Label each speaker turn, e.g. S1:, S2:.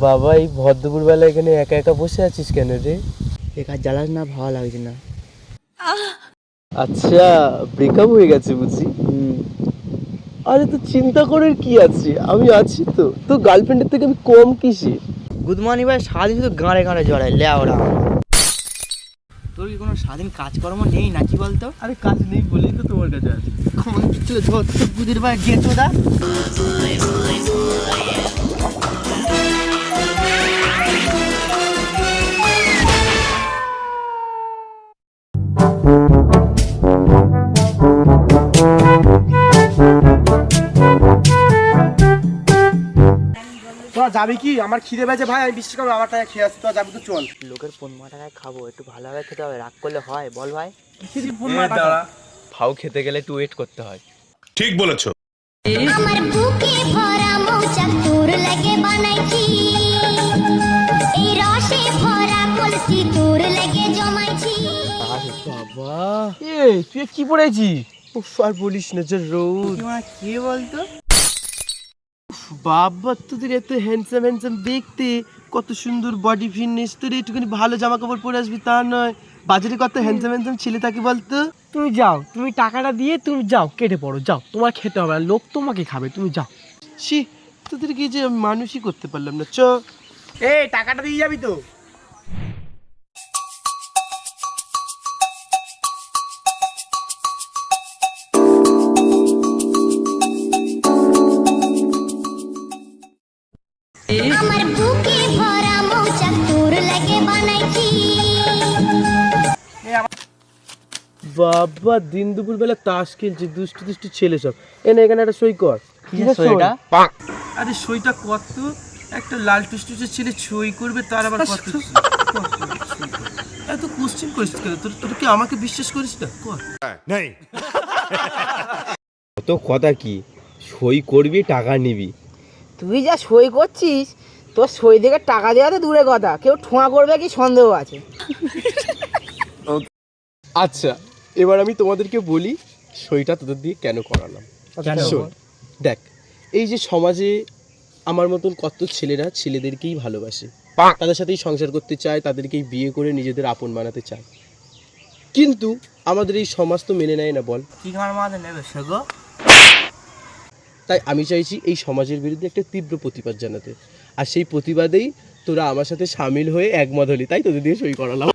S1: বাবা এই ভর বেলা এখানে একা একা বসে আছিস কেন রে?
S2: বেকার জ্বালাস না, ভালো লাগছে না।
S1: আচ্ছা, ব্রেকআপ হয়ে গেছে বুঝি? আরে তো চিন্তা করার কি আছে, আমি আছি তো। তো গার্লফ্রেন্ডের থেকে আমি কম কিসে?
S2: গুড মর্নিং ভাই, সারাদিন শুধু গাঁড়ে গাঁড়ে জড়ায় লেওড়া। তোর কি কোনো স্বাধীন কাজকর্ম নেই নাকি বলতো?
S1: আরে কাজ নেই বলেই তো তোমার কাছে আছে।
S2: কোন কিছু বুদির ভাই গেছো দা।
S3: তোরা যাবি কি? আমার খিদে পেয়েছে ভাই, আমি বিশ্বাস করবো আমার টাকা খেয়ে আসছি। তোরা যাবি তো চল।
S2: লোকের 15 টাকায় খাবো, একটু ভালোভাবে খেতে হবে, রাগ করলে হয় বল ভাই?
S1: ফাউ খেতে গেলে একটু ওয়েট করতে হয়।
S4: ঠিক বলেছো।
S5: আমার বুকে ভরা মৌচাক তোর লাগে বানাইছি, এই রসে ভরা কলসি তোর লাগে জমাইছি।
S1: বাবা এই তুই কি পড়েছিস? উফ আর বলিস না, যে রোদ।
S2: কি বলতো?
S1: বাবা তোদের এত হ্যান্ডসাম দেখতে, কত সুন্দর বডি ফিটনেস, তোর একটুখানি ভালো জামা কাপড় পরে আসবি তা নয়। বাজারে কত হ্যান্ডসাম ছেলে থাকে বলতো।
S3: তুমি যাও, তুমি টাকাটা দিয়ে তুমি যাও, কেটে পড়ো, যাও। তোমার খেতে হবে না, লোক তোমাকে খাবে, তুমি যাও।
S1: ছি, তোদেরকে যে আমি মানুষই করতে পারলাম না। চ
S3: এই টাকাটা দিয়ে যাবি তো?
S5: আমার বুকে ভরা মৌচাক তোর লাগে বানাইছি।
S1: বাবা দিন দুপুর বেলা তাস খেলছে দুষ্টু দুষ্টু ছেলে সব। এনে এখানে একটা সই কর।
S2: এটা
S1: আরে সইটা কর তো, একটা লাল টুসটুসে ছেলে সই করবে, তার আবার কত এত কোশ্চেন করিস কেন? তোর কি আমাকে বিশ্বাস করিস না? কর। তো কথা কি, সই করবি টাকা নিবি।
S2: তুই যা সই করছিস, তোর সই দেখে টাকা দেওয়া তো দূরে কথা, কেউ ঠোঁয়া করবে কি সন্দেহ আছে।
S1: আচ্ছা এবার আমি তোমাদেরকে বলি সইটা তোদের দিয়ে কেন করালাম। শোন, দেখ এই যে সমাজে আমার মতন কত ছেলেরা ছেলেদেরকেই ভালোবাসে, তাদের সাথেই সংসার করতে চায়, তাদেরকেই বিয়ে করে নিজেদের আপন বানাতে চায়, কিন্তু আমাদের এই সমাজ তো মেনে নেয় না বল।
S2: কি গান মাঝে নেবে সেগো?
S1: তাই আমি চাইছি এই সমাজের বিরুদ্ধে একটা তীব্র প্রতিবাদ জানাতে, আর সেই প্রতিবাদেই তোরা আমার সাথে সামিল হয়ে একমত হলি, তাই তোদের দিয়ে সই করালাম।